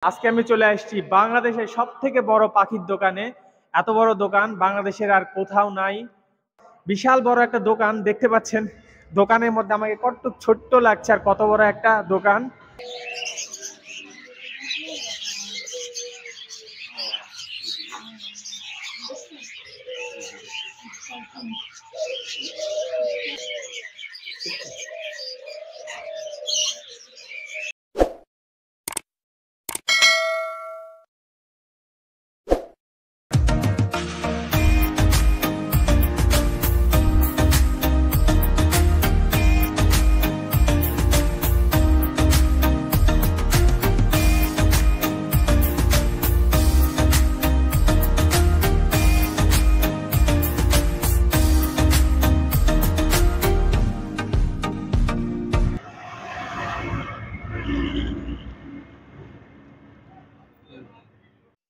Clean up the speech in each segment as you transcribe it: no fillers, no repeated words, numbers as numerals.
আজকে আমি চলে আসছি বাংলাদেশের সবথেকে বড় পাখির দোকানে। এত বড় দোকান বাংলাদেশের আর কোথাও নাই। বিশাল বড় একটা দোকান দেখতে পাচ্ছেন। দোকানের মধ্যে আমাকে কত ছোট্ট লাগছে আর কত বড় একটা দোকান।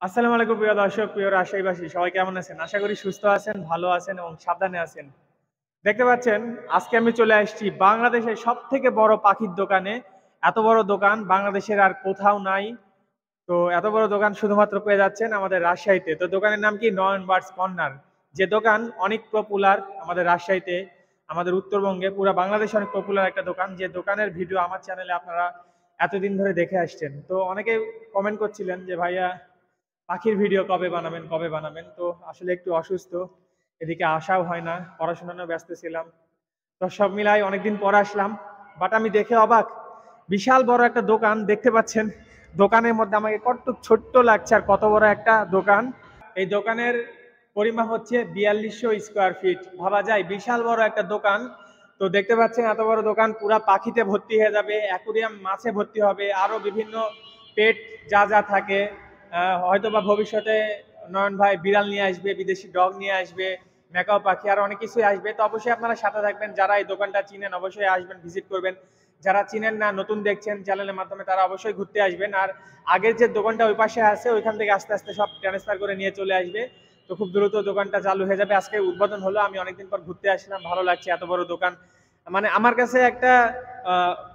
আসসালামু আলাইকুম প্রিয় দর্শক, প্রিয় রাজশাহীবাসী, সবাই কেমন আছেন? আশা করি সুস্থ আছেন, ভালো আছেন এবং সাবধানে আছেন। দেখতে পাচ্ছেন আজকে আমি চলে আসছি বাংলাদেশের সবথেকে বড় পাখির দোকানে। এত বড় দোকান বাংলাদেশের আর কোথাও নাই। তো এত বড় দোকান শুধুমাত্র পেয়ে যাচ্ছেন আমাদের রাজশাহীতে। তো দোকানের নাম কি? নয়ন বার্ডস কর্নার। যে দোকান অনেক পপুলার আমাদের রাজশাহীতে, আমাদের উত্তরবঙ্গে, পুরো বাংলাদেশে অনেক পপুলার একটা দোকান। যে দোকানের ভিডিও আমার চ্যানেলে আপনারা এতদিন ধরে দেখে আসছেন। তো অনেকে কমেন্ট করছিলেন যে ভাইয়া পাখির ভিডিও কবে বানাবেন কবে বানাবেন। তো আসলে একটু অসুস্থ, এদিকে আসাও হয় না, পড়াশোনা নিয়েও ব্যস্ত ছিলাম। তো সব মিলাই অনেকদিন পর আসলাম। বাট আমি দেখে অবাক, বিশাল বড় একটা দোকান দেখতে পাচ্ছেন। দোকানের মধ্যে আমাকে কত ছোট্ট লাগছে আর কত বড় একটা দোকান। এই দোকানের পরিমাপ হচ্ছে 4200 স্কোয়ার ফিট। ভাবা যায় বিশাল বড় একটা দোকান। তো দেখতে পাচ্ছেন এত বড় দোকান পুরা পাখিতে ভর্তি হয়ে যাবে, অ্যাকুরিয়াম মাছে ভর্তি হবে, আরো বিভিন্ন পেট যা যা থাকে। হয়তো বা ভবিষ্যতে নয়ন ভাই বিড়াল নিয়ে আসবে, বিদেশি ডগ নিয়ে আসবে, ম্যাকাও পাখি, আর অনেক কিছুই আসবে। তো অবশ্যই আপনারা সাথে থাকবেন। যারা এই দোকানটা চিনেন অবশ্যই আসবেন, ভিজিট করবেন। যারা চিনেন না, নতুন দেখছেন চ্যানেলের মাধ্যমে, তারা অবশ্যই ঘুরতে আসবেন। আর আগের যে দোকানটা ওই পাশে আছে ওইখান থেকে আস্তে আস্তে সব ট্রান্সফার করে নিয়ে চলে আসবে। তো খুব দ্রুত দোকানটা চালু হয়ে যাবে। আজকে উদ্বোধন হলো, আমি অনেকদিন পর ঘুরতে আসলাম, ভালো লাগছে। এত বড় দোকান মানে আমার কাছে একটা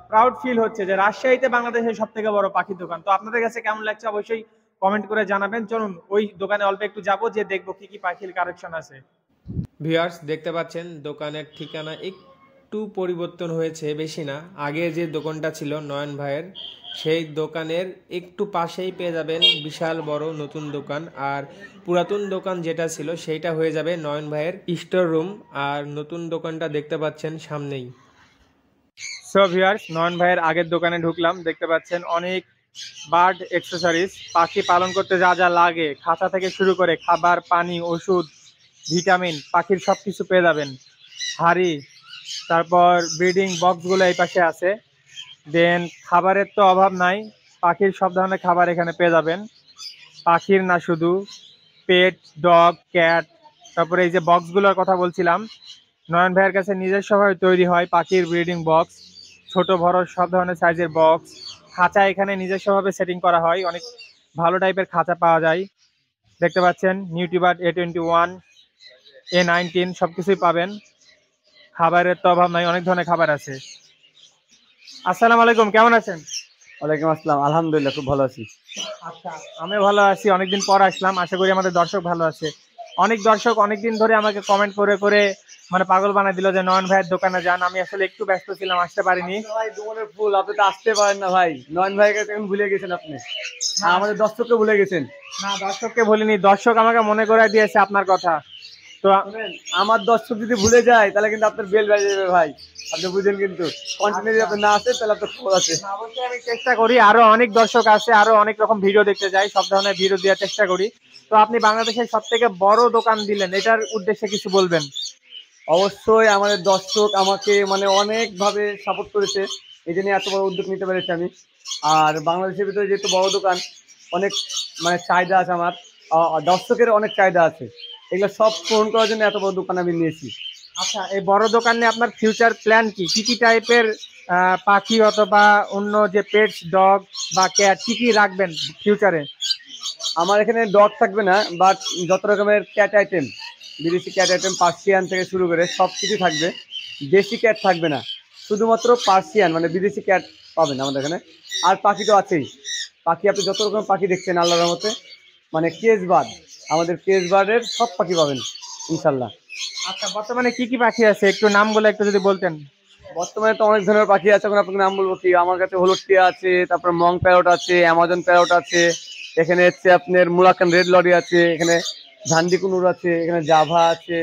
প্রাউড ফিল হচ্ছে যে রাজশাহীতে বাংলাদেশের সব থেকে বড় পাখির দোকান। তো আপনাদের কাছে কেমন লাগছে অবশ্যই কমেন্ট করে জানাবেন। চলুন ওই দোকানে অল্প একটু যাবো, যে দেখবো কি কি পাখির কালেকশন আছে। ভিউয়ার্স দেখতে পাচ্ছেন দোকানের ঠিকানা একটু পরিবর্তন হয়েছে, বেশি না। আগে যে দোকানটা ছিল নয়ন ভাইয়ের, সেই দোকানের একটু পাশেই পেয়ে যাবেন বিশাল বড় নতুন দোকান। আর পুরাতন দোকান যেটা ছিল সেইটা হয়ে যাবে নয়ন ভাইয়ের স্টোর রুম। আর নতুন দোকানটা দেখতে পাচ্ছেন সামনেই। সো ভিউয়ার্স, নয়ন ভাইয়ের আগের দোকানে ঢুকলাম। দেখতে পাচ্ছেন অনেক বার্ড এক্সেসরিজ, পাখি পালন করতে যা যা লাগে, খাঁচা থেকে শুরু করে খাবার, পানি, ওষুধ, ভিটামিন, পাখির সব কিছু পেয়ে যাবেন। হাড়ি, তারপর ব্রিডিং বক্সগুলো এই পাশে আছে। দেন খাবারের তো অভাব নাই, পাখির সব ধরনের খাবার এখানে পেয়ে যাবেন। পাখির না শুধু, পেট, ডগ, ক্যাট। তারপরে এই যে বক্সগুলোর কথা বলছিলাম, নয়ন ভাইয়ের কাছে নিজস্বভাবে তৈরি হয় পাখির ব্রিডিং বক্স, ছোট বড় সব ধরনের সাইজের বক্স। খাঁচা এখানে নিজস্বভাবে সেটিং করা হয়, অনেক ভালো টাইপের খাঁচা পাওয়া যায়। দেখতে পাচ্ছেন নিউট্রিবার্ড A21, A19 সবকিছুই পাবেন। খাবারের তো অভাব নাই, অনেক ধরনের খাবার আছে। আসসালামু আলাইকুম, কেমন আছেন? ওয়ালাইকুম আসসালাম, আলহামদুলিল্লাহ খুব ভালো আছি। আচ্ছা, আমি ভালো আছি, অনেকদিন পর আসলাম। আশা করি আমাদের দর্শক ভালো আছে। অনেক দর্শক অনেকদিন ধরে আমাকে কমেন্ট করে করে মানে পাগল বানাই দিল যে নয়ন ভাইয়ের দোকানে যান। আমি আসলে একটু ব্যস্ত ছিলাম, আসতে পারিনি। ভাই দোকানের ফুল, আপনি তো আসতে পারেন না ভাই। নয়ন ভাইকে এখন ভুলে গেছেন আপনি, আমাদের দর্শককে ভুলে গেছেন। না, দর্শককে বলিনি, দর্শক আমাকে মনে করে দিয়েছে আপনার কথা। তো আমার দর্শক যদি ভুলে যায় তাহলে কিন্তু আপনার বেল বেজে যাবে ভাই, আপনি বুঝেন। কিন্তু কন্টিনিউ যদি আপনি না আসেন তাহলে আপনার খবর আছে। অবশ্যই আমি চেষ্টা করি, আরো অনেক দর্শক আছে, আরো অনেক রকম ভিডিও দেখতে যাই, সব ধরনের ভিডিও দেওয়ার চেষ্টা করি। তো আপনি বাংলাদেশের সব থেকে বড় দোকান দিলেন, এটার উদ্দেশ্যে কিছু বলবেন? অবশ্যই আমাদের দর্শক আমাকে মানে অনেকভাবে সাপোর্ট করেছে, এই জন্য এত বড় উদ্যোগ নিতে পেরেছি আমি। আর বাংলাদেশের ভিতরে যেহেতু বড় দোকান, অনেক মানে চাহিদা আছে আমার, দর্শকের অনেক চাহিদা আছে, এগুলো সব পূরণ করার জন্য এত বড় দোকান আমি নিয়েছি। আচ্ছা, এই বড় দোকানে আপনার ফিউচার প্ল্যান কি? কি কি টাইপের পাখি অথবা অন্য যে পেটস, ডগ বা ক্যাট, কি কি রাখবেন ফিউচারে? আমার এখানে ডগ থাকবে না, বাট যত রকমের ক্যাট আইটেম, বিদেশি ক্যাট আইটেম, পার্সিয়ান থেকে শুরু করে সব কিছু থাকবে। দেশি ক্যাট থাকবে না, শুধুমাত্র পার্সিয়ান মানে বিদেশি ক্যাট পাবেন আমাদের এখানে। আর পাখি তো আছেই, পাখি আপনি যত রকম পাখি দেখছেন আল্লাহর রহমতে, মানে কেস বার্ড, আমাদের কেস বার্ডের সব পাখি পাবেন ইনশাল্লাহ। আচ্ছা, বর্তমানে কি কি পাখি আছে একটু নামগুলো একটু যদি বলতেন। বর্তমানে তো অনেক ধরনের পাখি আছে, এখন আপনাকে নাম বলবো কি? আমার কাছে হলুদ টিয়া আছে, তারপর মং প্যারট আছে, অ্যামাজন প্যারট আছে, এখানে হচ্ছে আপনার মুলাকান রেড লরি আছে, এখানে ঝান্ডি কুনুর আছে, এখানে জাভা আছে,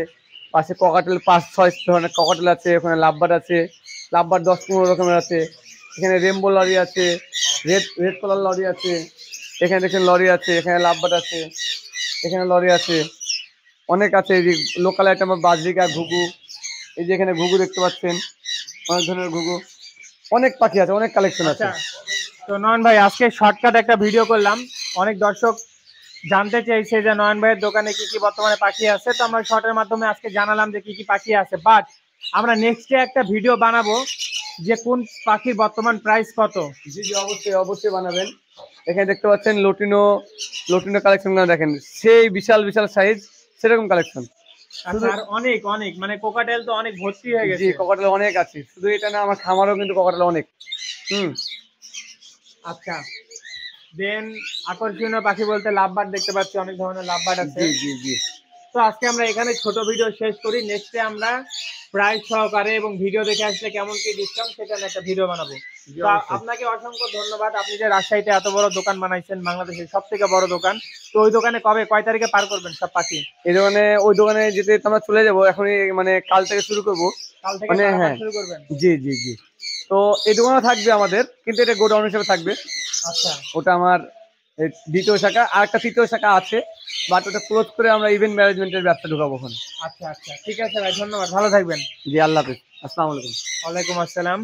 পাশে ককাটেল 5-6 ধরনের ককাটেল আছে, ওখানে লাভবার্ড আছে, লাভবার্ড 10-15 রকমের আছে, এখানে রেমবো লরি আছে, রেড রেড কালার লরি আছে, এখানে দেখেন লরি আছে, এখানে লাভবার্ড আছে, এখানে লরি আছে, অনেক আছে। এই যে লোকাল আইটেম বাজরিকা, ঘুঘু, এই যে এখানে ঘুঘু দেখতে পাচ্ছেন, অনেক ধরনের ঘুঘু, অনেক পাখি আছে, অনেক কালেকশন আছে। আচ্ছা, তো নয়ন ভাই আজকে শর্টকাট একটা ভিডিও করলাম, অনেক দর্শক জানতে চাইছে যে নয়ন ভাইয়ের দোকানে কি কি বর্তমানে পাখি আছে, তো আমরা শর্টের মাধ্যমে আজকে জানালাম যে কি কি পাখি আছে। বাট আমরা নেক্সটে একটা ভিডিও বানাবো যে কোন পাখির বর্তমান প্রাইস কত। জি জি, অবশ্যই অবশ্যই বানাবেন। এখানে দেখতে পাচ্ছেন লটিনো, লটিনো কালেকশন দেখেন, সেই বিশাল বিশাল সাইজ, সেরকম কালেকশন। আচ্ছা, আর অনেক অনেক মানে কোকাটেল তো অনেক ভর্তি হয়ে জি, গেছে। ককাটেল অনেক আছে, শুধু এটা না, আমার খামারও কিন্তু ককাটেল অনেক। আচ্ছা, দেন আকর্ষণীয় পাখি বলতে লাভবার্ড দেখতে পাচ্ছি, অনেক ধরনের লাভবার্ড আছে। জি জি জি, তো আজকে আমরা এখানে ছোট ভিডিও শেষ করি, নেক্সটে আমরা প্রাইস সহকারে এবং ভিডিও দেখে আসলে কেমন কি ডিসকাউন্ট সেটা নিয়ে একটা ভিডিও বানাবো। জি, তো অবশ্যই। আপনাকে অসংখ্য ধন্যবাদ, আপনি যে রাজশাহীতে এত বড় দোকান বানাইছেন, বাংলাদেশের সব থেকে বড় দোকান। তো ওই দোকানে কবে কয় তারিখে পার করবেন সব পাখি? এই দোকানে, ওই দোকানে যেতে তো আমরা চলে যাবো এখনই, মানে কাল থেকে শুরু করবো। কাল থেকে মানে পারাপার হ্যাঁ, শুরু করবেন? জি জি জি। তো এই দোকানে থাকবে আমাদের, কিন্তু এটা গোডাউন হিসেবে থাকবে। আচ্ছা ওটা আমার এই দ্বিতীয় শাখা, আর একটা তৃতীয় শাখা আছে, বাট ওটা ক্লোজ করে আমরা ইভেন্ট ম্যানেজমেন্টের ব্যবসা ঢুকাবো ওখানে। আচ্ছা আচ্ছা, ঠিক আছে ভাই, ধন্যবাদ, ভালো থাকবেন। জি, আল্লাহ হাফিজ, আসসালামু আলাইকুম। ওয়ালাইকুম আসসালাম।